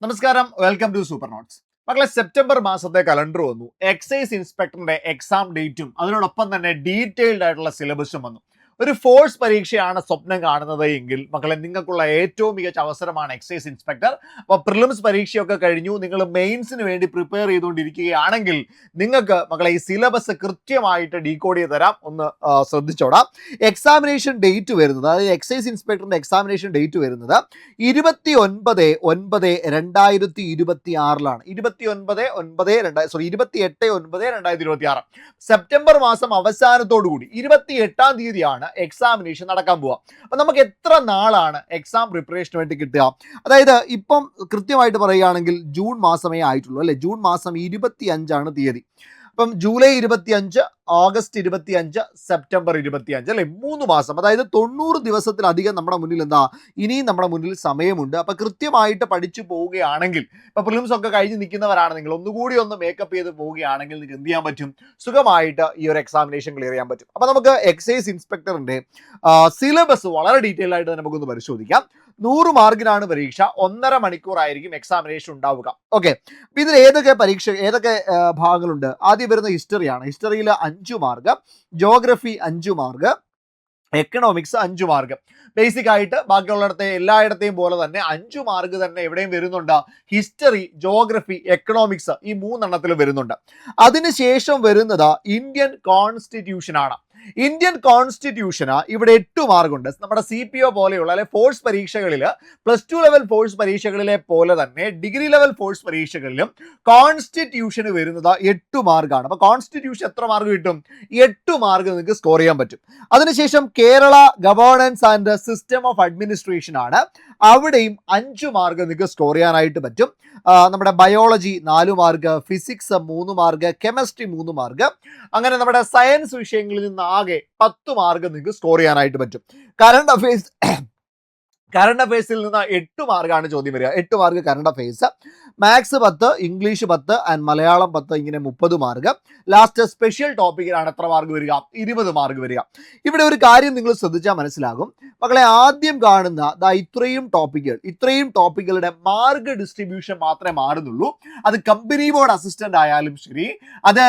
നമസ്കാരം, welcome to super notes. മക്കളെ, September മാസത്തെ കലണ്ടർ വന്നു. എക്സൈസ് ഇൻസ്പെക്ടറിന്റെ എക്സാം ഡേറ്റും അതിനോടൊപ്പം തന്നെ ഡീറ്റെയിൽഡ് ആയിട്ടുള്ള സിലബസും വന്നു. ഒരു ഫോഴ്സ് പരീക്ഷയാണ് സ്വപ്നം കാണുന്നത് എങ്കിൽ മക്കളെ, നിങ്ങൾക്കുള്ള ഏറ്റവും മികച്ച അവസരമാണ് എക്സൈസ് ഇൻസ്പെക്ടർ. അപ്പോൾ പ്രിലിംസ് പരീക്ഷയൊക്കെ കഴിഞ്ഞു, നിങ്ങൾ മെയിൻസിന് വേണ്ടി പ്രിപ്പയർ ചെയ്തുകൊണ്ടിരിക്കുകയാണെങ്കിൽ നിങ്ങൾക്ക് മക്കളെ ഈ സിലബസ് കൃത്യമായിട്ട് ഡീകോഡ് ചെയ്ത് തരാം. ഒന്ന് ശ്രദ്ധിച്ചോടാം. എക്സാമിനേഷൻ ഡേറ്റ് വരുന്നത്, അതായത് എക്സൈസ് ഇൻസ്പെക്ടറിന്റെ എക്സാമിനേഷൻ ഡേറ്റ് വരുന്നത് 29/9/2026 28/9/2026 സെപ്റ്റംബർ മാസം അവസാനത്തോടു കൂടി 28-ാം തീയതിയാണ് എക്സാമിനേഷൻ നടക്കാൻ പോവുക. അപ്പൊ നമുക്ക് എത്ര നാളാണ് എക്സാം പ്രിപ്പറേഷന് വേണ്ടി കിട്ടുക? അതായത് ഇപ്പം കൃത്യമായിട്ട് പറയുകയാണെങ്കിൽ ജൂൺ മാസമേ ആയിട്ടുള്ളൂ അല്ലെ. ജൂൺ മാസം 25 തീയതി. അപ്പം ജൂലൈ 25, ഓഗസ്റ്റ് 25, സെപ്റ്റംബർ 25 അല്ലെ, 3 മാസം. അതായത് 90 ദിവസത്തിലധികം നമ്മുടെ മുന്നിൽ ഇനിയും നമ്മുടെ മുന്നിൽ സമയമുണ്ട്. അപ്പൊ കൃത്യമായിട്ട് പഠിച്ചു പോവുകയാണെങ്കിൽ, ഇപ്പൊ പ്രിലിംസ് ഒക്കെ കഴിഞ്ഞ് നിൽക്കുന്നവരാണ് നിങ്ങൾ, ഒന്നുകൂടി ഒന്ന് മേക്കപ്പ് ചെയ്ത് പോവുകയാണെങ്കിൽ നിങ്ങൾക്ക് എന്ത് ചെയ്യാൻ പറ്റും? സുഖമായിട്ട് ഈ ഒരു എക്സാമിനേഷൻ ക്ലിയർ ചെയ്യാൻ പറ്റും. അപ്പൊ നമുക്ക് എക്സൈസ് ഇൻസ്പെക്ടറിന്റെ സിലബസ് വളരെ ഡീറ്റെയിൽ ആയിട്ട് നമുക്കൊന്ന് പരിശോധിക്കാം. 100 മാർക്കിനാണ് പരീക്ഷ. 1.5 മണിക്കൂറായിരിക്കും എക്സാമിനേഷൻ ഉണ്ടാവുക. ഓക്കെ, അപ്പൊ ഇതിൽ ഏതൊക്കെ ഭാഗങ്ങളുണ്ട്? ആദ്യം വരുന്ന ഹിസ്റ്ററിയാണ്. ഹിസ്റ്ററിയിൽ 5 mark, geography 5 mark, economics 5 mark. Basic ആയിട്ട് ബാക്കിയുള്ളിടത്തെ എല്ലായിടത്തെയും പോലെ തന്നെ 5 മാർക്ക് തന്നെ എവിടെയും വരുന്നുണ്ട്. ഹിസ്റ്ററി, ജോഗ്രഫി, എക്കണോമിക്സ് ഈ 3 എണ്ണത്തിലും വരുന്നുണ്ട്. അതിനുശേഷം വരുന്നത് ഇന്ത്യൻ കോൺസ്റ്റിറ്റ്യൂഷൻ ആണ്. ഇന്ത്യൻ കോൺസ്റ്റിറ്റ്യൂഷന് ഇവിടെ 8 മാർക്കുണ്ട്. നമ്മുടെ CPO പോലെയുള്ള അല്ലെ ഫോഴ്സ് പരീക്ഷകളിൽ, +2 ലെവൽ ഫോഴ്സ് പരീക്ഷകളിലെ പോലെ തന്നെ ഡിഗ്രി ലെവൽ ഫോഴ്സ് പരീക്ഷകളിലും കോൺസ്റ്റിറ്റ്യൂഷന് വരുന്നത് 8 മാർക്കാണ്. അപ്പൊ കോൺസ്റ്റിറ്റ്യൂഷൻ എത്ര മാർക്ക് കിട്ടും? 8 മാർക്ക് നിങ്ങൾക്ക് സ്കോർ ചെയ്യാൻ പറ്റും. അതിനുശേഷം Kerala governance and system of administration ആണ്. അവിടെയും 5 മാർക്ക് നിങ്ങൾക്ക് സ്കോർ ചെയ്യാനായിട്ട് പറ്റും. നമ്മുടെ biology 4 mark, physics 3 mark, chemistry 3 mark. അങ്ങനെ നമ്മുടെ സയൻസ് വിഷയങ്ങളിൽ നിന്ന് ആകെ 10 മാർക്ക് നിങ്ങൾക്ക് സ്കോർ ചെയ്യാനായിട്ട് പറ്റും. കറണ്ട് അഫയേഴ്സിൽ നിന്ന് 8 മാർക്കാണ് ചോദ്യം വരിക. 8 mark current affairs, maths 10, English 10 and Malayalam 10, ഇങ്ങനെ 30 മാർക്ക്. ലാസ്റ്റ് സ്പെഷ്യൽ ടോപ്പിക്കിലാണ് എത്ര മാർക്ക് വരിക? 20 മാർക്ക് വരിക. ഇവിടെ ഒരു കാര്യം നിങ്ങൾ ശ്രദ്ധിച്ചാൽ മനസ്സിലാകും മക്കളെ. ആദ്യം കാണുന്ന ഇത്രയും ടോപ്പിക്കുകളുടെ മാർക്ക് ഡിസ്ട്രിബ്യൂഷൻ മാത്രമേ മാറുന്നുള്ളൂ. അത് കമ്പനി ബോർഡ് അസിസ്റ്റന്റ് ആയാലും ശരി, അത്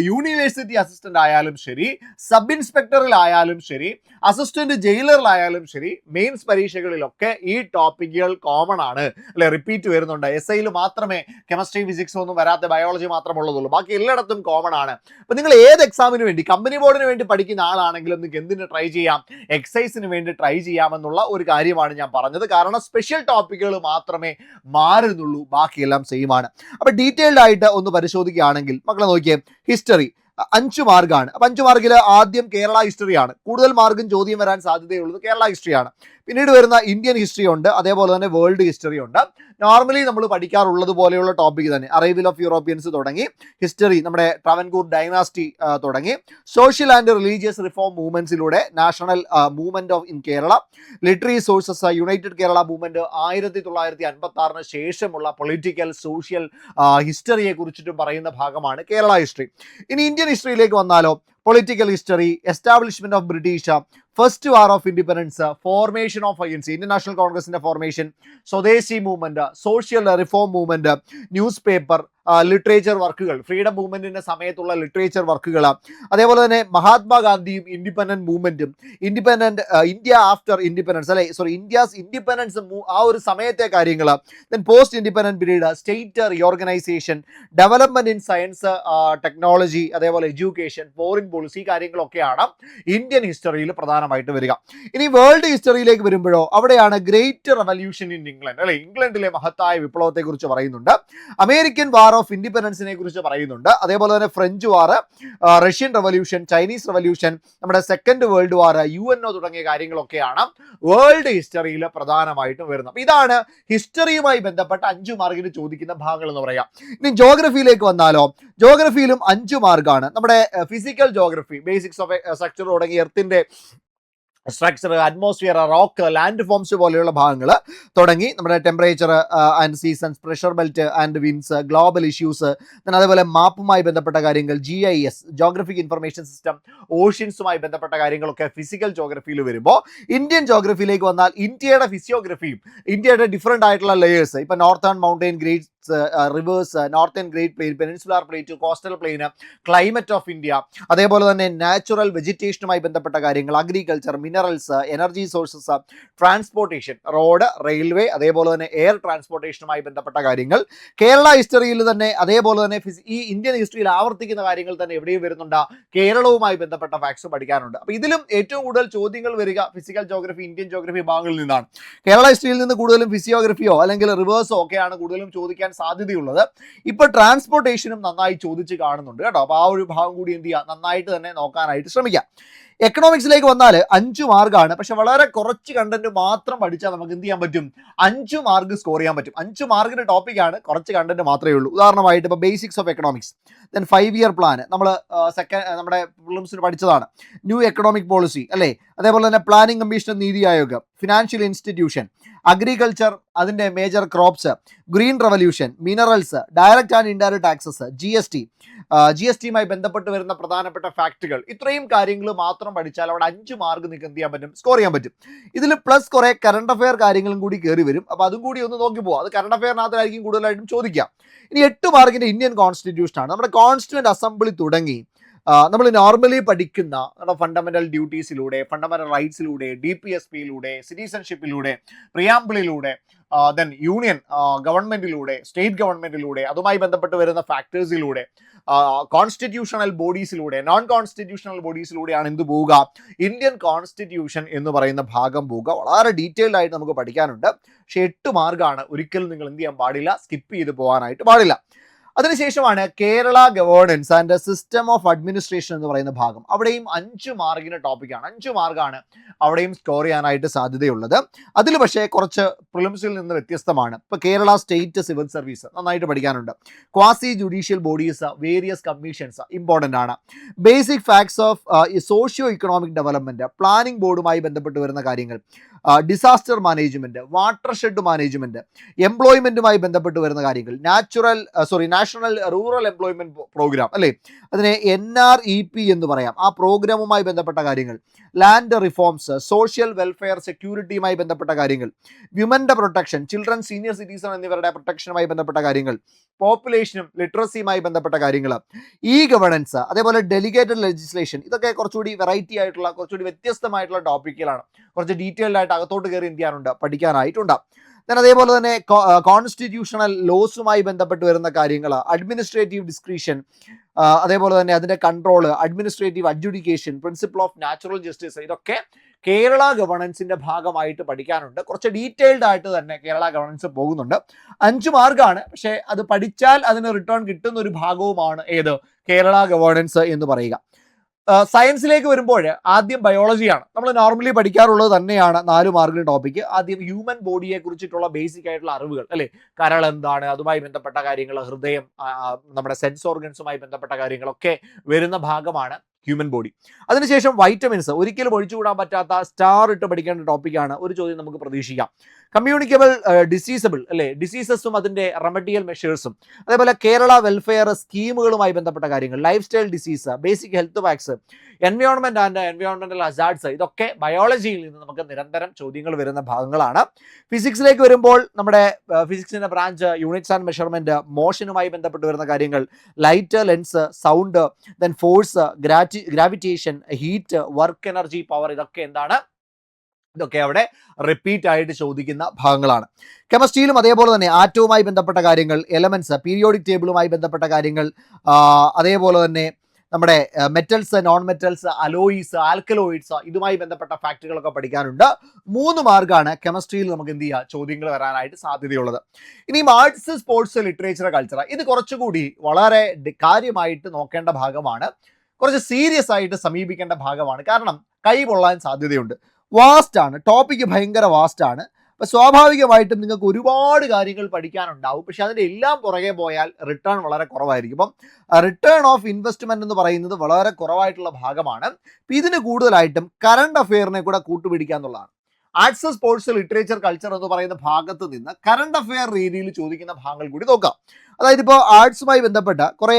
യൂണിവേഴ്സിറ്റി അസിസ്റ്റന്റ് ആയാലും ശരി, സബ് ഇൻസ്പെക്ടറിലായാലും ശരി, അസിസ്റ്റന്റ് ജയിലറിലായാലും ശരി, മെയിൻസ് പരീക്ഷകളിലൊക്കെ ഈ ടോപ്പിക്കുകൾ കോമൺ ആണ് അല്ലെ, റിപ്പീറ്റ് വരുന്നുണ്ട്. SIയിൽ മാത്രമേ കെമിസ്ട്രി ഫിസിക്സ് ഒന്നും വരാത്ത, ബയോളജി മാത്രമുള്ളതുള്ളൂ. ബാക്കി എല്ലായിടത്തും കോമൺ ആണ്. അപ്പൊ നിങ്ങൾ ഏത് എക്സാമിന് വേണ്ടി, കമ്പനി ബോർഡിന് വേണ്ടി പഠിക്കുന്ന ആളാണെങ്കിലും നിങ്ങൾക്ക് എന്തിന് ട്രൈ ചെയ്യാം? എക്സൈസിന് വേണ്ടി ട്രൈ ചെയ്യാമെന്നുള്ള ഒരു കാര്യമാണ് ഞാൻ പറഞ്ഞത്. കാരണം സ്പെഷ്യൽ ടോപ്പിക്കുകൾ മാത്രമേ മാറുന്നുള്ളൂ, ബാക്കിയെല്ലാം സെയിം ആണ്. അപ്പൊ ഡീറ്റെയിൽഡ് ആയിട്ട് ഒന്ന് പരിശോധിക്കുകയാണെങ്കിൽ മക്കളെ നോക്കിയേ, ഹിസ്റ്ററി 5 മാർക്കാണ്. അപ്പൊ 5 മാർക്കിൽ ആദ്യം കേരള ഹിസ്റ്ററിയാണ്. കൂടുതൽ മാർക്കും ചോദ്യം വരാൻ സാധ്യതയുള്ളത് കേരള ഹിസ്റ്ററിയാണ്. പിന്നീട് വരുന്ന ഇന്ത്യൻ ഹിസ്റ്ററി ഉണ്ട്, അതേപോലെ തന്നെ വേൾഡ് ഹിസ്റ്ററി ഉണ്ട്. നോർമലി നമ്മൾ പഠിക്കാറുള്ളത് പോലെയുള്ള ടോപ്പിക് തന്നെ, അറൈവൽ ഓഫ് യൂറോപ്യൻസ് തുടങ്ങി, ഹിസ്റ്ററി നമ്മുടെ ട്രാവൻകൂർ ഡൈനാസ്റ്റി തുടങ്ങി, സോഷ്യൽ ആൻഡ് റിലീജിയസ് റിഫോം മൂവ്മെന്റ്സിലൂടെ national movement of in Kerala, literary sources, united Kerala movement, 1956 ശേഷമുള്ള പൊളിറ്റിക്കൽ സോഷ്യൽ ഹിസ്റ്ററിയെ കുറിച്ചിട്ടും പറയുന്ന ഭാഗമാണ് കേരള ഹിസ്റ്ററി. ഇനി ഇന്ത്യൻ ഹിസ്റ്ററിയിലേക്ക് വന്നാലോ, political history, establishment of British, first war of independence, formation of INC Indian national കോൺഗ്രസിന്റെ formation, Swadeshi movement, social reform movement, newspaper, literature വർക്കുകൾ, ഫ്രീഡം മൂവ്മെന്റിന്റെ സമയത്തുള്ള ലിറ്ററേച്ചർ വർക്കുകൾ, അതേപോലെ തന്നെ മഹാത്മാഗാന്ധിയും ഇൻഡിപെൻഡന്റ് മൂവ്മെന്റും, India after independence India's independence ആ ഒരു സമയത്തെ കാര്യങ്ങൾ, then post independent period, state reorganisation, development in science technology, അതേപോലെ എഡ്യൂക്കേഷൻ, ഫോറിൻ പോളിസി കാര്യങ്ങളൊക്കെയാണ് ഇന്ത്യൻ ഹിസ്റ്ററിയിൽ പ്രധാനമായിട്ട് വരിക. ഇനി വേൾഡ് ഹിസ്റ്ററിയിലേക്ക് വരുമ്പോഴോ, അവിടെയാണ് ഗ്രേറ്റ് റെവല്യൂഷൻ ഇൻ ഇംഗ്ലണ്ട് അല്ലെ, ഇംഗ്ലണ്ടിലെ മഹത്തായ വിപ്ലവത്തെ കുറിച്ച് പറയുന്നുണ്ട്. അമേരിക്കൻ വാർ ഓഫ് ഇൻഡിപെൻഡൻസിനെ കുറിച്ച് പറയുന്നുണ്ട്. അതേപോലെ തന്നെ ഫ്രഞ്ച് വാർ, റഷ്യൻ റെവല്യൂഷൻ, ചൈനീസ് റെവല്യൂഷൻ, നമ്മുടെ സെക്കൻഡ് വേൾഡ് വാർ, UNO തുടങ്ങിയ കാര്യങ്ങളൊക്കെയാണ് വേൾഡ് ഹിസ്റ്ററിയിൽ പ്രധാനമായിട്ടും വരുന്നത്. ഇതാണ് ഹിസ്റ്ററിയുമായി ബന്ധപ്പെട്ട 5 മാർക്കിന് ചോദിക്കുന്ന ഭാഗങ്ങൾ എന്ന് പറയാം. ഇനി ജോഗ്രഫിയിലേക്ക് വന്നാലോ, ജോഗ്രഫിയിലും 5 മാർക്കാണ്. നമ്മുടെ physical geography, basics of structure തുടങ്ങി എർത്തിന്റെ structure, atmosphere, rock, land forms പോലെയുള്ള ഭാഗങ്ങൾ തുടങ്ങി നമ്മുടെ temperature and seasons, pressure belt and winds, global issues, അതേപോലെ മാപ്പുമായി ബന്ധപ്പെട്ട കാര്യങ്ങൾ, GIS, ജോഗ്രഫിക് ഇൻഫർമേഷൻ സിസ്റ്റം, ഓഷ്യൻസുമായി ബന്ധപ്പെട്ട കാര്യങ്ങളൊക്കെ ഫിസിക്കൽ ജോഗ്രഫിയിൽ വരുമ്പോൾ ഇന്ത്യൻ ജോഗ്രഫിയിലേക്ക് വന്നാൽ ഇന്ത്യയുടെ ഫിസിയോഗ്രഫിയും ഇന്ത്യയുടെ ഡിഫറെൻ്റ് ആയിട്ടുള്ള ലെയേഴ്സ്, ഇപ്പം northern mountain greats, rivers, northern great plain, peninsular plateau, coastal plain, climate of India, അതേപോലെ തന്നെ നാച്ചുറൽ വെജിറ്റേഷനുമായി ബന്ധപ്പെട്ട കാര്യങ്ങൾ, agriculture, minerals, energy sources, transportation, road, railway, അതേപോലെ തന്നെ എയർ ട്രാൻസ്പോർട്ടേഷനുമായി ബന്ധപ്പെട്ട കാര്യങ്ങൾ, കേരള ഹിസ്റ്ററിയിൽ തന്നെ അതേപോലെ തന്നെ ഈ ഇന്ത്യൻ ഹിസ്റ്ററിയിൽ ആവർത്തിക്കുന്ന കാര്യങ്ങൾ തന്നെ എവിടെയും വരുന്നുണ്ട്, കേരളവുമായി ബന്ധപ്പെട്ട ഫാക്ട്സ് പഠിക്കാനുണ്ട്. അപ്പോൾ ഇതിലും ഏറ്റവും കൂടുതൽ ചോദ്യങ്ങൾ വരിക ഫിസിക്കൽ ജോഗ്രഫി, ഇന്ത്യൻ ജോഗ്രഫി ഭാഗങ്ങളിൽ നിന്നാണ്. കേരള ഹിസ്റ്ററിയിൽ നിന്ന് കൂടുതലും ഫിസിയോഗ്രഫിയോ അല്ലെങ്കിൽ റിവേഴ്സോ ഒക്കെയാണ് കൂടുതലും ചോദിക്കാൻ സാധ്യതയുള്ളത്. ഇപ്പൊ ട്രാൻസ്പോർട്ടേഷനും നന്നായി ചോദിച്ച് കാണുന്നുണ്ട് കേട്ടോ. അപ്പോൾ ആ ഒരു ഭാഗം കൂടി എന്ത് ചെയ്യുക, നന്നായിട്ട് തന്നെ നോക്കാനായിട്ട് ശ്രമിക്കാം. എക്കണോമിക്സിലേക്ക് വന്നാൽ 5 മാർക്കാണ്. പക്ഷെ വളരെ കുറച്ച് കണ്ടന്റ് മാത്രം പഠിച്ചാൽ നമുക്ക് എന്ത് ചെയ്യാൻ പറ്റും, 5 മാർക്ക് സ്കോർ ചെയ്യാൻ പറ്റും. 5 മാർക്കിന്റെ ടോപ്പിക്കാണ്, കുറച്ച് കണ്ടന്റ് മാത്രമേ ഉള്ളൂ. ഉദാഹരണമായിട്ട് ഇപ്പോൾ basics of economics, then 5 year plan നമ്മൾ നമ്മുടെ പ്രിലിംസിന് പഠിച്ചതാണ്. ന്യൂ എക്കണോമിക് പോളിസി അല്ലേ, അതേപോലെ തന്നെ planning commission, NITI Aayog, financial institution, agriculture, അതിൻ്റെ major crops, green revolution, minerals, direct and indirect taxes, GST-യുമായി ബന്ധപ്പെട്ട് വരുന്ന പ്രധാനപ്പെട്ട ഫാക്റ്റുകൾ, ഇത്രയും കാര്യങ്ങൾ മാത്രം പഠിച്ചാൽ അവിടെ 5 മാർക്ക് നിങ്ങൾക്ക് എന്ത് ചെയ്യാൻ പറ്റും, സ്കോർ ചെയ്യാൻ പറ്റും. ഇതിൽ പ്ലസ് കുറേ കറണ്ട് അഫെയർ കാര്യങ്ങളും കൂടി കയറി വരും. അപ്പോൾ അതും കൂടി ഒന്ന് നോക്കി പോകാം. അത് കറണ്ട് അഫെയറിനകത്തായിരിക്കും കൂടുതലായിട്ടും ചോദിക്കാം. ഇനി 8 മാർക്കിൻ്റെ ഇന്ത്യൻ കോൺസ്റ്റിറ്റ്യൂഷനാണ്. നമ്മുടെ കോൺസ്റ്റിറ്റ്യൂവൻ്റ് അസംബ്ലി തുടങ്ങി നമ്മൾ നോർമലി പഠിക്കുന്ന നമ്മുടെ ഫണ്ടമെന്റൽ ഡ്യൂട്ടീസിലൂടെ, ഫണ്ടമെന്റൽ റൈറ്റ്സിലൂടെ, DPSP-യിലൂടെ, സിറ്റിസൺഷിപ്പിലൂടെ, പ്രിയാമ്പിളിലൂടെ, ദെൻ യൂണിയൻ ഗവൺമെന്റിലൂടെ, സ്റ്റേറ്റ് ഗവൺമെന്റിലൂടെ, അതുമായി ബന്ധപ്പെട്ട് വരുന്ന ഫാക്ടേഴ്സിലൂടെ, കോൺസ്റ്റിറ്റ്യൂഷണൽ ബോഡീസിലൂടെ, നോൺ കോൺസ്റ്റിറ്റ്യൂഷണൽ ബോഡീസിലൂടെയാണ് എന്ത് പോവുക, ഇന്ത്യൻ കോൺസ്റ്റിറ്റ്യൂഷൻ എന്ന് പറയുന്ന ഭാഗം പോവുക. വളരെ ഡീറ്റെയിൽഡ് ആയിട്ട് നമുക്ക് പഠിക്കാനുണ്ട്. പക്ഷേ 8 മാർക്കാണ്. ഒരിക്കലും നിങ്ങൾ എന്ത് ചെയ്യാൻ പാടില്ല, സ്കിപ്പ് ചെയ്ത് പോകാനായിട്ട് പാടില്ല. അതിനുശേഷമാണ് Kerala governance and system of administration എന്ന് പറയുന്ന ഭാഗം. അവിടെയും 5 മാർക്കിൻ്റെ ടോപ്പിക്കാണ്. 5 മാർക്കാണ് അവിടെയും സ്കോർ ചെയ്യാനായിട്ട് സാധ്യതയുള്ളത്. അതിൽ പക്ഷേ കുറച്ച് പ്രിലിംസിൽ നിന്ന് വ്യത്യസ്തമാണ്. ഇപ്പോൾ കേരള സ്റ്റേറ്റ് സിവിൽ സർവീസ് നന്നായിട്ട് പഠിക്കാനുണ്ട്. Quasi judicial bodies, various commissions important ആണ്. Basic facts of socio economic development, planning ബോർഡുമായി ബന്ധപ്പെട്ട് വരുന്ന കാര്യങ്ങൾ, disaster management, watershed management, എംപ്ലോയ്മെൻറ്റുമായി ബന്ധപ്പെട്ട് വരുന്ന കാര്യങ്ങൾ, നാഷണൽ റൂറൽ എംപ്ലോയ്മെൻറ്റ് പ്രോഗ്രാം അല്ലേ, അതിനെ NREP എന്ന് പറയാം, ആ പ്രോഗ്രാമുമായി ബന്ധപ്പെട്ട കാര്യങ്ങൾ, ലാൻഡ് റിഫോംസ്, സോഷ്യൽ വെൽഫെയർ സെക്യൂരിറ്റിയുമായി ബന്ധപ്പെട്ട കാര്യങ്ങൾ, വിമൻ്റെ പ്രൊട്ടക്ഷൻ, ചിൽഡ്രൻ, സീനിയർ സിറ്റിസൺ എന്നിവരുടെ പ്രൊട്ടക്ഷനുമായി ബന്ധപ്പെട്ട കാര്യങ്ങൾ, പോപ്പുലേഷനും ലിറ്ററസിയുമായി ബന്ധപ്പെട്ട കാര്യങ്ങൾ, ഗവേണൻസ്, അതേപോലെ ഡെലിഗേറ്റഡ് ലെജിസ്ലേഷൻ, ഇതൊക്കെ കുറച്ചുകൂടി വെറൈറ്റി ആയിട്ടുള്ള, കുറച്ചുകൂടി വ്യത്യസ്തമായിട്ടുള്ള ടോപ്പിക്കുകളാണ്. കുറച്ച് ഡീറ്റെയിൽഡ് ആയിട്ട് അകത്തോട്ട് കയറി എന്ത് ചെയ്യാനുണ്ട്, പഠിക്കാനായിട്ടുണ്ട്. അതേപോലെ തന്നെ കോൺസ്റ്റിറ്റ്യൂഷണൽ ലോസുമായി ബന്ധപ്പെട്ട് വരുന്ന കാര്യങ്ങൾ, അഡ്മിനിസ്ട്രേറ്റീവ് ഡിസ്ക്രിഷൻ, അതേപോലെ തന്നെ അതിൻ്റെ control, administrative adjudication, principle of natural justice, ഇതൊക്കെ കേരള ഗവേണൻസിൻ്റെ ഭാഗമായിട്ട് പഠിക്കാനുണ്ട്. കുറച്ച് ഡീറ്റെയിൽഡ് ആയിട്ട് തന്നെ കേരള ഗവേണൻസ് പോകുന്നുണ്ട്. 5 മാർക്കാണ്. പക്ഷേ അത് പഠിച്ചാൽ അതിന് റിട്ടേൺ കിട്ടുന്ന ഒരു ഭാഗവുമാണ് ഏത്, കേരള ഗവേണൻസ് എന്ന് പറയുക. സയൻസിലേക്ക് വരുമ്പോൾ ആദ്യം ബയോളജിയാണ്. നമ്മൾ നോർമലി പഠിക്കാറുള്ളത് തന്നെയാണ് 4 മാർക്കിൻ്റെ ടോപ്പിക്ക്. ആദ്യം ഹ്യൂമൻ ബോഡിയെ കുറിച്ചിട്ടുള്ള ബേസിക് ആയിട്ടുള്ള അറിവുകൾ അല്ലേ, കരൾ എന്താണ്, അതുമായി ബന്ധപ്പെട്ട കാര്യങ്ങൾ, ഹൃദയം, നമ്മുടെ സെൻസ് ഓർഗൻസുമായി ബന്ധപ്പെട്ട കാര്യങ്ങളൊക്കെ വരുന്ന ഭാഗമാണ് ഹ്യൂമൻ ബോഡി. അതിനുശേഷം വൈറ്റമിൻസ്, ഒരിക്കലും ഒഴിച്ചുകൂടാൻ പറ്റാത്ത സ്റ്റാർ ഇട്ട് പഠിക്കേണ്ട ടോപ്പിക്കാണ്. ഒരു ചോദ്യം നമുക്ക് പ്രതീക്ഷിക്കാം. കമ്മ്യൂണിക്കബിൾ ഡിസീസബിൾ അല്ലേ, ഡിസീസസും അതിൻ്റെ റെമഡിയൽ മെഷേഴ്സും, അതേപോലെ കേരള വെൽഫെയർ സ്കീമുകളുമായി ബന്ധപ്പെട്ട കാര്യങ്ങൾ, life style disease, basic health facts, environment and environmental hazards, ഇതൊക്കെ ബയോളജിയിൽ നിന്ന് നമുക്ക് നിരന്തരം ചോദ്യങ്ങൾ വരുന്ന ഭാഗങ്ങളാണ്. ഫിസിക്സിലേക്ക് വരുമ്പോൾ നമ്മുടെ ഫിസിക്സിൻ്റെ ബ്രാഞ്ച് യൂണിറ്റ്സ് ആൻഡ് മെഷർമെൻറ്റ്, മോഷനുമായി ബന്ധപ്പെട്ട് വരുന്ന കാര്യങ്ങൾ, light, lens, sound, then force, gravitation, heat, work energy, power, ഇതൊക്കെ എന്താണ്, ഇതൊക്കെ അവിടെ റിപ്പീറ്റ് ആയിട്ട് ചോദിക്കുന്ന ഭാഗങ്ങളാണ്. കെമിസ്ട്രിയിലും അതേപോലെ തന്നെ ആറ്റവുമായി ബന്ധപ്പെട്ട കാര്യങ്ങൾ, എലമെൻറ്റ്സ്, പീരിയോഡിക് ടേബിളുമായി ബന്ധപ്പെട്ട കാര്യങ്ങൾ, അതേപോലെ തന്നെ നമ്മുടെ metals, non metals, alloys, alkaloids, ഇതുമായി ബന്ധപ്പെട്ട ഫാക്റ്റുകളൊക്കെ പഠിക്കാനുണ്ട്. 3 മാർക്കാണ് കെമിസ്ട്രിയിൽ നമുക്ക് എന്ത് ചെയ്യുക, ചോദ്യങ്ങൾ വരാനായിട്ട് സാധ്യതയുള്ളത്. ഇനിയും ആർട്സ്, സ്പോർട്സ്, ലിറ്ററേച്ചർ, കൾച്ചർ, ഇത് കുറച്ചുകൂടി വളരെ കാര്യമായിട്ട് നോക്കേണ്ട ഭാഗമാണ്. കുറച്ച് സീരിയസ് ആയിട്ട് സമീപിക്കേണ്ട ഭാഗമാണ്. കാരണം കൈ പൊള്ളാൻ സാധ്യതയുണ്ട്. വാസ്റ്റ് ആണ് ടോപ്പിക്ക്, ഭയങ്കര വാസ്റ്റ് ആണ്. അപ്പോൾ സ്വാഭാവികമായിട്ടും നിങ്ങൾക്ക് ഒരുപാട് കാര്യങ്ങൾ പഠിക്കാനുണ്ടാവും. പക്ഷെ അതിൻ്റെ എല്ലാം പുറകെ പോയാൽ റിട്ടേൺ വളരെ കുറവായിരിക്കും. അപ്പം റിട്ടേൺ ഓഫ് ഇൻവെസ്റ്റ്മെൻറ്റ് എന്ന് പറയുന്നത് വളരെ കുറവായിട്ടുള്ള ഭാഗമാണ്. അപ്പോൾ ഇതിന് കൂടുതലായിട്ടും കറണ്ട് അഫെയറിനെ കൂടെ കൂട്ടുപിടിക്കുക എന്നുള്ളതാണ്. ആർട്സ്, സ്പോർട്സ്, ലിറ്ററേച്ചർ, കൾച്ചർ എന്ന് പറയുന്ന ഭാഗത്ത് നിന്ന് കറണ്ട് അഫെയർ രീതിയിൽ ചോദിക്കുന്ന ഭാഗങ്ങൾ കൂടി നോക്കാം. അതായത് ഇപ്പോൾ ആർട്സുമായി ബന്ധപ്പെട്ട കുറേ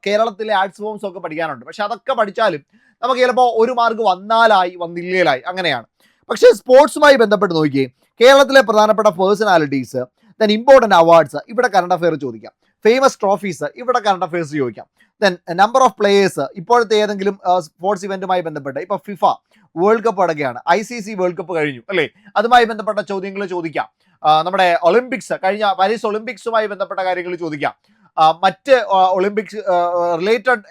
കേരളത്തിലെ ആർട്സ് ഫോംസ് ഒക്കെ പഠിക്കാനുണ്ട്. പക്ഷെ അതൊക്കെ പഠിച്ചാലും നമുക്ക് ചിലപ്പോൾ 1 മാർക്ക് വന്നാലായി വന്നില്ലേലായി അങ്ങനെയാണ്. പക്ഷേ സ്പോർട്സുമായി ബന്ധപ്പെട്ട് നോക്കിയേ, കേരളത്തിലെ പ്രധാനപ്പെട്ട പേഴ്സണാലിറ്റീസ്, ദെൻ ഇമ്പോർട്ടൻറ്റ് അവാർഡ്സ്, ഇവിടെ കറണ്ട് അഫെയർ ചോദിക്കാം. ഫേമസ് ട്രോഫീസ്, ഇവിടെ കറണ്ട് അഫെയർസ് ചോദിക്കാം. ദെൻ നമ്പർ ഓഫ് പ്ലേയേഴ്സ്, ഇപ്പോഴത്തെ ഏതെങ്കിലും സ്പോർട്സ് ഇവൻറ്റുമായി ബന്ധപ്പെട്ട്, ഇപ്പോൾ ഫിഫ വേൾഡ് കപ്പ് അടക്കുകയാണ്, ICC വേൾഡ് കപ്പ് കഴിഞ്ഞു അല്ലേ, അതുമായി ബന്ധപ്പെട്ട ചോദ്യങ്ങൾ ചോദിക്കാം. നമ്മുടെ ഒളിമ്പിക്സ്, കഴിഞ്ഞ പാരീസ് ഒളിമ്പിക്സുമായി ബന്ധപ്പെട്ട കാര്യങ്ങൾ ചോദിക്കാം. മറ്റ് ഒളിമ്പിക്സ് റിലേറ്റഡ്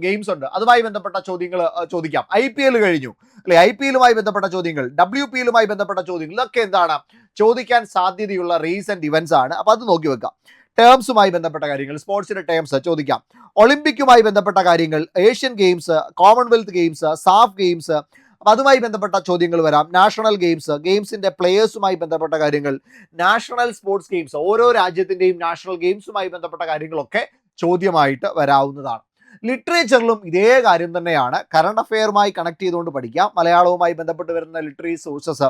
ഗെയിംസ് ഉണ്ട്, അതുമായി ബന്ധപ്പെട്ട ചോദ്യങ്ങൾ ചോദിക്കാം. IPL കഴിഞ്ഞു അല്ലെ, IPL-മായി ബന്ധപ്പെട്ട ചോദ്യങ്ങൾ, WPL-മായി ബന്ധപ്പെട്ട ചോദ്യങ്ങൾ, ഇതൊക്കെ എന്താണ് ചോദിക്കാൻ സാധ്യതയുള്ള റീസെന്റ് ഇവന്റ്സ് ആണ്. അപ്പോൾ അത് നോക്കി വെക്കാം. ടേംസുമായി ബന്ധപ്പെട്ട കാര്യങ്ങൾ, സ്പോർട്സിന്റെ ടേംസ് ചോദിക്കാം. ഒളിമ്പിക്കുമായി ബന്ധപ്പെട്ട കാര്യങ്ങൾ, Asian games, Commonwealth games, SAF games, അപ്പം അതുമായി ബന്ധപ്പെട്ട ചോദ്യങ്ങൾ വരാം. നാഷണൽ ഗെയിംസ്, ഗെയിംസിന്റെ പ്ലേയേഴ്സുമായി ബന്ധപ്പെട്ട കാര്യങ്ങൾ, നാഷണൽ സ്പോർട്സ് ഗെയിംസ്, ഓരോ രാജ്യത്തിന്റെയും നാഷണൽ ഗെയിംസുമായി ബന്ധപ്പെട്ട കാര്യങ്ങളൊക്കെ ചോദ്യമായിട്ട് വരാവുന്നതാണ്. ലിറ്ററേച്ചറിലും ഇതേ കാര്യം തന്നെയാണ്. കറണ്ട് അഫെയറുമായി കണക്ട് ചെയ്തുകൊണ്ട് പഠിക്കാം. മലയാളവുമായി ബന്ധപ്പെട്ട് വരുന്ന ലിറ്റററി സോഴ്സസ്,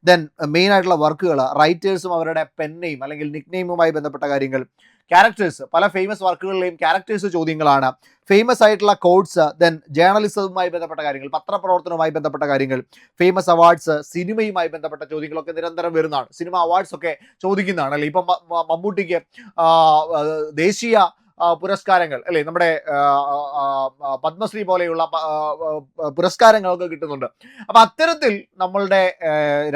ദെൻ മെയിൻ ആയിട്ടുള്ള വർക്കുകൾ, റൈറ്റേഴ്സും അവരുടെ പെൻ നെയിം അല്ലെങ്കിൽ നിക് നെയിമുമായി ബന്ധപ്പെട്ട കാര്യങ്ങൾ, ക്യാരക്ടേഴ്സ്, പല ഫേമസ് വർക്കുകളിലെയും ക്യാരക്ടേഴ്സ് ചോദ്യങ്ങളാണ്. ഫേമസ് ആയിട്ടുള്ള കോഡ്സ്, ദെൻ ജേർണലിസവുമായി ബന്ധപ്പെട്ട കാര്യങ്ങൾ, പത്രപ്രവർത്തനവുമായി ബന്ധപ്പെട്ട കാര്യങ്ങൾ, ഫേമസ് അവാർഡ്സ്, സിനിമയുമായി ബന്ധപ്പെട്ട ചോദ്യങ്ങളൊക്കെ നിരന്തരം വരുന്നതാണ്. സിനിമ അവാർഡ്സ് ഒക്കെ ചോദിക്കുന്നതാണ് അല്ലേ. ഇപ്പം മമ്മൂട്ടിക്ക് ദേശീയ പുരസ്കാരങ്ങൾ അല്ലേ, നമ്മുടെ പത്മശ്രീ പോലെയുള്ള പുരസ്കാരങ്ങളൊക്കെ കിട്ടുന്നുണ്ട്. അപ്പം അത്തരത്തിൽ നമ്മളുടെ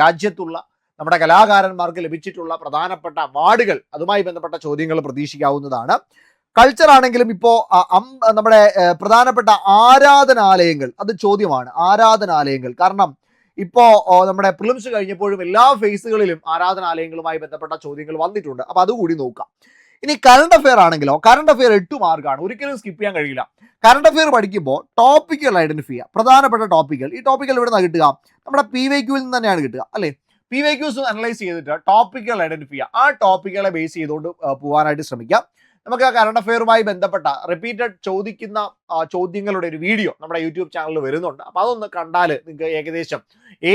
രാജ്യത്തുള്ള നമ്മുടെ കലാകാരന്മാർക്ക് ലഭിച്ചിട്ടുള്ള പ്രധാനപ്പെട്ട അവാർഡുകൾ, അതുമായി ബന്ധപ്പെട്ട ചോദ്യങ്ങൾ പ്രതീക്ഷിക്കാവുന്നതാണ്. കൾച്ചർ ആണെങ്കിലും ഇപ്പോൾ നമ്മുടെ പ്രധാനപ്പെട്ട ആരാധനാലയങ്ങൾ, അത് ചോദ്യമാണ്. ആരാധനാലയങ്ങൾ, കാരണം ഇപ്പോൾ നമ്മുടെ പ്രിലിംസ് കഴിഞ്ഞപ്പോഴും എല്ലാ ഫേസുകളിലും ആരാധനാലയങ്ങളുമായി ബന്ധപ്പെട്ട ചോദ്യങ്ങൾ വന്നിട്ടുണ്ട്. അപ്പോൾ അതുകൂടി നോക്കാം. ഇനി കറണ്ട് അഫെയർ ആണെങ്കിലോ, കറണ്ട് അഫെയർ 8 മാർക്കാണ്, ഒരിക്കലും സ്കിപ്പ് ചെയ്യാൻ കഴിയില്ല. കറണ്ട് അഫെയർ പഠിക്കുമ്പോൾ ടോപ്പിക്കുകൾ ഐഡന്റിഫൈ ചെയ്യുക, പ്രധാനപ്പെട്ട ടോപ്പിക്കുകൾ. ഈ ടോപ്പിക്കുകൾ ഇവിടെ നിന്ന് കിട്ടുക, നമ്മുടെ PYQവിൽ നിന്ന് തന്നെയാണ് കിട്ടുക അല്ലേ. PYQs അനലൈസ് ചെയ്തിട്ട് ടോപ്പിക്കുകൾ ഐഡന്റിഫൈ ചെയ്യുക, ആ ടോപ്പിക്കുകളെ ബേസ് ചെയ്തുകൊണ്ട് പോകാനായിട്ട് ശ്രമിക്കാം. നമുക്ക് ആ കറണ്ട് അഫെയറുമായി ബന്ധപ്പെട്ട റിപ്പീറ്റഡ് ചോദിക്കുന്ന ചോദ്യങ്ങളുടെ ഒരു വീഡിയോ നമ്മുടെ യൂട്യൂബ് ചാനലിൽ വരുന്നുണ്ട്. അപ്പോൾ അതൊന്ന് കണ്ടാൽ നിങ്ങൾക്ക് ഏകദേശം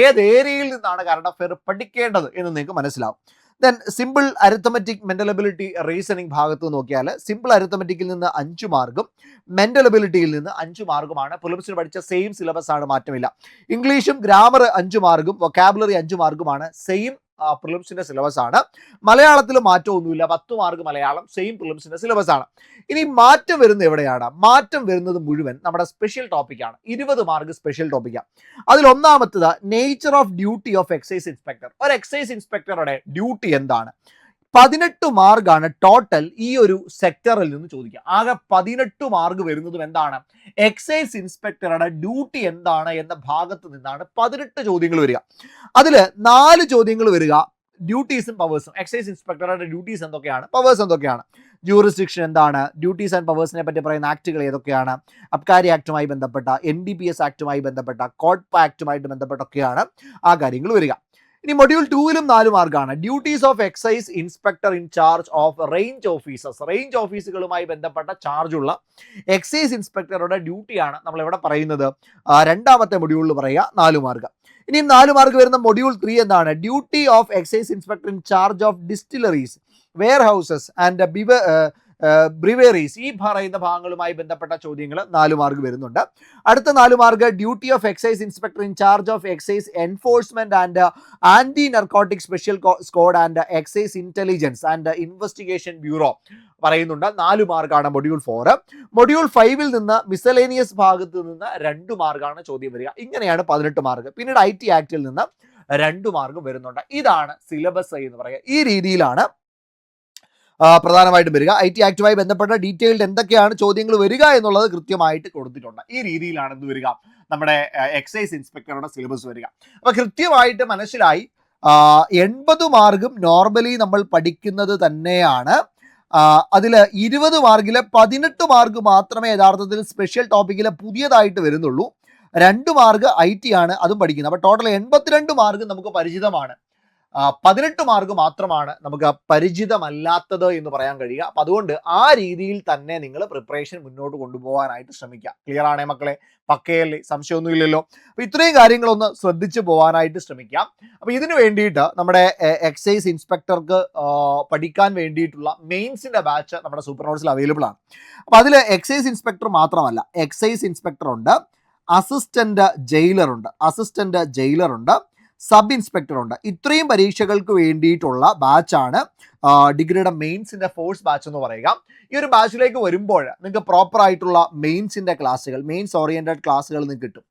ഏത് ഏരിയയിൽ നിന്നാണ് കറണ്ട് അഫെയർ പഠിക്കേണ്ടത് എന്ന് നിങ്ങൾക്ക് മനസ്സിലാവും. Then simple arithmetic, mental ability, reasoning ഭാഗത്ത് നോക്കിയാൽ സിമ്പിൾ അരിത്തമെറ്റിക്കിൽ നിന്ന് 5 മാർക്കും മെന്റൽ എബിലിറ്റിയിൽ നിന്ന് 5 മാർക്കുമാണ്. പ്രിലിംസിന് പഠിച്ച സെയിം സിലബസ് ആണ്, മാറ്റമില്ല. ഇംഗ്ലീഷും ഗ്രാമർ 5 മാർക്കും വൊക്കാബുലറി 5 മാർക്കുമാണ്, സെയിം പ്രിലിംസിന്റെ സിലബസ് ആണ്. മലയാളത്തിൽ മാറ്റമൊന്നുമില്ല, 10 മാർക്ക് മലയാളം, സെയിം പ്രിലിംസിന്റെ സിലബസ് ആണ്. ഇനി മാറ്റം വരുന്നത് എവിടെയാണ്? മാറ്റം വരുന്നത് മുഴുവൻ നമ്മുടെ സ്പെഷ്യൽ ടോപ്പിക്കാണ്. 20 മാർക്ക് സ്പെഷ്യൽ ടോപ്പിക്കാണ്. അതിൽ ഒന്നാമത്തത് nature of duty of excise inspector. ഒരു എക്സൈസ് ഇൻസ്പെക്ടറുടെ ഡ്യൂട്ടി എന്താണ്? 18 മാർക്കാണ് ടോട്ടൽ ഈ ഒരു സെക്ടറിൽ നിന്ന് ചോദിക്കുക. ആകെ 18 മാർക്ക് വരുന്നതും എന്താണ്? എക്സൈസ് ഇൻസ്പെക്ടറുടെ ഡ്യൂട്ടി എന്താണ് എന്ന ഭാഗത്ത് നിന്നാണ് 18 ചോദ്യങ്ങൾ വരിക. അതിൽ 4 ചോദ്യങ്ങൾ വരിക ഡ്യൂട്ടീസും പവേഴ്സും. എക്സൈസ് ഇൻസ്പെക്ടറുടെ ഡ്യൂട്ടീസ് എന്തൊക്കെയാണ്, പവേഴ്സ് എന്തൊക്കെയാണ്, ജൂറിസ്ഡിക്ഷൻ എന്താണ്, ഡ്യൂട്ടീസ് ആൻഡ് പവേഴ്സിനെ പറ്റി പറയുന്ന ആക്ടുകൾ ഏതൊക്കെയാണ്, അബ്കാരി ആക്ടുമായി ബന്ധപ്പെട്ട, NDPS ആക്ടുമായി ബന്ധപ്പെട്ട, കോഡ്പ ആക്ടുമായിട്ട് ബന്ധപ്പെട്ടൊക്കെയാണ് ആ കാര്യങ്ങൾ വരിക. ഇനി മൊഡ്യൂൾ 2-ലും 4 മാർക്കാണ്. Duties of excise inspector in charge of range officers. Range ഓഫീസുകളുമായി ബന്ധപ്പെട്ട ചാർജുള്ള എക്സൈസ് ഇൻസ്പെക്ടറുടെ ഡ്യൂട്ടിയാണ് നമ്മൾ ഇവിടെ പറയുന്നത്. രണ്ടാമത്തെ മൊഡ്യൂളിൽ പറയുക 4 മാർക്ക്. ഇനിയും 4 മാർക്ക് വരുന്ന മൊഡ്യൂൾ 3 എന്താണ്? Duty of excise inspector in charge of distilleries, warehouses and breweries. ഈ പറയുന്ന ഭാഗങ്ങളുമായി ബന്ധപ്പെട്ട ചോദ്യങ്ങൾ 4 മാർക്ക് വരുന്നുണ്ട്. അടുത്ത 4 mark duty of excise inspector in charge of excise enforcement and anti narcotic special squad and excise intelligence and investigation bureau പറയുന്നുണ്ട്. 4 മാർക്കാണ് module 4. Module 5-ൽ നിന്ന് miscellaneous ഭാഗത്ത് നിന്ന് 2 മാർക്കാണ് ചോദ്യം വരിക. ഇങ്ങനെയാണ് 18 മാർക്ക്. പിന്നീട് IT ആക്ടിൽ നിന്ന് 2 മാർക്ക് വരുന്നുണ്ട്. ഇതാണ് സിലബസ് എന്ന് പറയുക. ഈ രീതിയിലാണ് പ്രധാനമായിട്ടും വരിക. IT ആക്ടുമായി ബന്ധപ്പെട്ട ഡീറ്റെയിൽഡ് എന്തൊക്കെയാണ് ചോദ്യങ്ങൾ വരിക എന്നുള്ളത് കൃത്യമായിട്ട് കൊടുത്തിട്ടുണ്ട്. ഈ രീതിയിലാണ് ഇത് വരിക, നമ്മുടെ എക്സൈസ് ഇൻസ്പെക്ടറുടെ സിലബസ് വരിക. അപ്പോൾ കൃത്യമായിട്ട് മനസ്സിലായി. 80 മാർക്കും നോർമലി നമ്മൾ പഠിക്കുന്നത് തന്നെയാണ്. അതിൽ 20 മാർക്കിലെ 18 മാർക്ക് മാത്രമേ യഥാർത്ഥത്തിൽ സ്പെഷ്യൽ ടോപ്പിക്കിൽ പുതിയതായിട്ട് വരുന്നുള്ളൂ. 2 മാർക്ക് IT ആണ്, അതും പഠിക്കുന്നത്. അപ്പോൾ ടോട്ടൽ 82 മാർക്ക് നമുക്ക് പരിചിതമാണ്. 18 മാർക്ക് മാത്രമാണ് നമുക്ക് പരിചിതമല്ലാത്തത് എന്ന് പറയാൻ കഴിയുക. അപ്പം അതുകൊണ്ട് ആ രീതിയിൽ തന്നെ നിങ്ങൾ പ്രിപ്പറേഷൻ മുന്നോട്ട് കൊണ്ടുപോകാനായിട്ട് ശ്രമിക്കുക. ക്ലിയർ ആണേ മക്കളെ? പക്കയല്ലേ? സംശയമൊന്നുമില്ലല്ലോ? അപ്പോൾ ഇത്രയും കാര്യങ്ങളൊന്ന് ശ്രദ്ധിച്ച് പോകാനായിട്ട് ശ്രമിക്കാം. അപ്പോൾ ഇതിന് വേണ്ടിയിട്ട് നമ്മുടെ എക്സൈസ് ഇൻസ്പെക്ടർക്ക് പഠിക്കാൻ വേണ്ടിയിട്ടുള്ള മെയിൻസിൻ്റെ ബാച്ച് നമ്മുടെ സൂപ്പർ നോട്ട്സിൽ അവൈലബിൾ ആണ്. അപ്പോൾ അതിൽ എക്സൈസ് ഇൻസ്പെക്ടർ മാത്രമല്ല, എക്സൈസ് ഇൻസ്പെക്ടർ ഉണ്ട്, അസിസ്റ്റന്റ് ജയിലർ ഉണ്ട്, സബ് ഇൻസ്പെക്ടർ ഉണ്ട്. ഇത്രയും പരീക്ഷകൾക്ക് വേണ്ടിയിട്ടുള്ള ബാച്ചാണ് ഡിഗ്രിയുടെ മെയിൻസിൻ്റെ ഫോഴ്സ് ബാച്ച് എന്ന് പറയുക. ഈ ഒരു ബാച്ചിലേക്ക് വരുമ്പോൾ നിങ്ങൾക്ക് പ്രോപ്പർ ആയിട്ടുള്ള മെയിൻസിൻ്റെ ക്ലാസ്സുകൾ, മെയിൻസ് ഓറിയൻറ്റഡ് ക്ലാസ്സുകൾ നിങ്ങൾക്ക് കിട്ടും.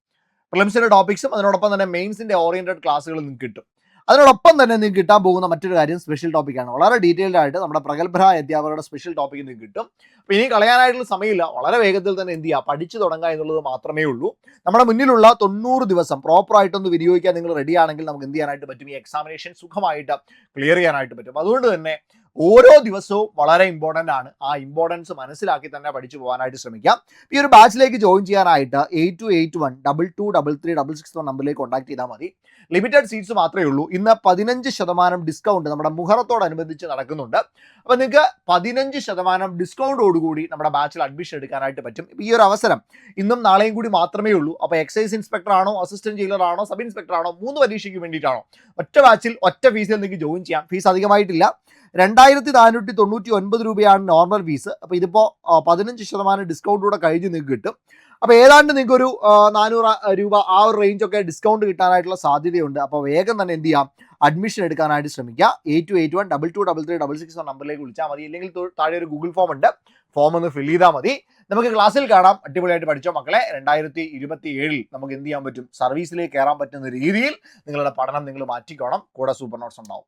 പ്രിലിംസിൻ്റെ ടോപ്പിക്സും അതിനോടൊപ്പം തന്നെ മെയിൻസിൻ്റെ ഓറിയൻറ്റഡ് ക്ലാസ്സുകൾ നിങ്ങൾക്ക് കിട്ടും. അതിനോടൊപ്പം തന്നെ നിങ്ങൾക്ക് കിട്ടാൻ പോകുന്ന മറ്റൊരു കാര്യം സ്പെഷ്യൽ ടോപ്പിക്കാണ്. വളരെ ഡീറ്റെയിൽഡ് ആയിട്ട് നമ്മുടെ പ്രഗത്ഭരായ അധ്യാപകരുടെ സ്പെഷ്യൽ ടോപ്പിക്ക് നിങ്ങൾക്ക് കിട്ടും. അപ്പോൾ ഇനി കളയാനായിട്ടുള്ള സമയമില്ല, വളരെ വേഗത്തിൽ തന്നെ എന്ത് ചെയ്യുക, പഠിച്ചു തുടങ്ങുക എന്നുള്ളത് മാത്രമേ ഉള്ളൂ. നമ്മുടെ മുന്നിലുള്ള 90 ദിവസം പ്രോപ്പറായിട്ടൊന്ന് വിനിയോഗിക്കാൻ നിങ്ങൾ റെഡി ആണെങ്കിൽ നമുക്ക് എന്ത് ചെയ്യാനായിട്ട് പറ്റും, ഈ എക്സാമിനേഷൻ സുഖമായിട്ട് ക്ലിയർ ചെയ്യാനായിട്ട് പറ്റും. അതുകൊണ്ട് തന്നെ ഓരോ ദിവസവും വളരെ ഇമ്പോർട്ടൻ്റ് ആണ്. ആ ഇമ്പോർട്ടൻസ് മനസ്സിലാക്കി തന്നെ പഠിച്ചു പോകാനായിട്ട് ശ്രമിക്കാം. ഈ ഒരു ബാച്ചിലേക്ക് ജോയിൻ ചെയ്യാനായിട്ട് 8281223366 നമ്പറിലേക്ക് കോൺടാക്ട് ചെയ്താൽ മതി. ലിമിറ്റഡ് സീറ്റ്സ് മാത്രമേ ഉള്ളൂ. ഇന്ന് 15% ഡിസ്കൗണ്ട് നമ്മുടെ മുഹറത്തോടനുബന്ധിച്ച് നടക്കുന്നുണ്ട്. അപ്പോൾ നിങ്ങൾക്ക് 15% ഡിസ്കൗണ്ടോടുകൂടി നമ്മുടെ ബാച്ചിൽ അഡ്മിഷൻ എടുക്കാനായിട്ട് പറ്റും. ഈ ഒരു അവസരം ഇന്നും നാളെയും കൂടി മാത്രമേ ഉള്ളൂ. അപ്പോൾ എക്സൈസ് ഇൻസ്പെക്ടർ ആണോ, അസിസ്റ്റന്റ് ജയിലർ ആണോ, സബ് ഇൻസ്പെക്ടർ ആണോ, 3 പരീക്ഷയ്ക്ക് വേണ്ടിയിട്ടാണോ, ഒറ്റ ബാച്ചിൽ ഒറ്റ ഫീസിൽ നിങ്ങൾക്ക് ജോയിൻ ചെയ്യാം. ഫീസ് അധികമായിട്ടില്ല, 2499 രൂപയാണ് നോർമൽ ഫീസ്. അപ്പോൾ ഇതിപ്പോൾ 15% ഡിസ്കൗണ്ടൂടെ കഴിഞ്ഞ് നിങ്ങൾക്ക് കിട്ടും. അപ്പോൾ ഏതാണ്ട് നിങ്ങൾക്കൊരു 400 രൂപ ആ ഒരു റേഞ്ചൊക്കെ ഡിസ്കൗണ്ട് കിട്ടാനായിട്ടുള്ള സാധ്യതയുണ്ട്. അപ്പോൾ വേഗം തന്നെ എന്ത് ചെയ്യാം, അഡ്മിഷൻ എടുക്കാനായിട്ട് ശ്രമിക്കുക. 8281223366 നമ്പറിലേക്ക് വിളിച്ചാൽ മതി. ഇല്ലെങ്കിൽ താഴെ ഒരു ഗൂഗിൾ ഫോം ഉണ്ട്, ഫോം ഒന്ന് ഫിൽ ചെയ്താൽ മതി. നമുക്ക് ക്ലാസ്സിൽ കാണാം. അടിപൊളിയായിട്ട് പഠിച്ചോ മക്കളെ. 2027 നമുക്ക് എന്ത് ചെയ്യാൻ പറ്റും, സർവീസിലേക്ക് കയറാൻ പറ്റുന്ന രീതിയിൽ നിങ്ങളുടെ പഠനം നിങ്ങൾ മാറ്റിക്കോണം. കൂടെ സൂപ്പർ നോട്ട്സ് ഉണ്ടാവും.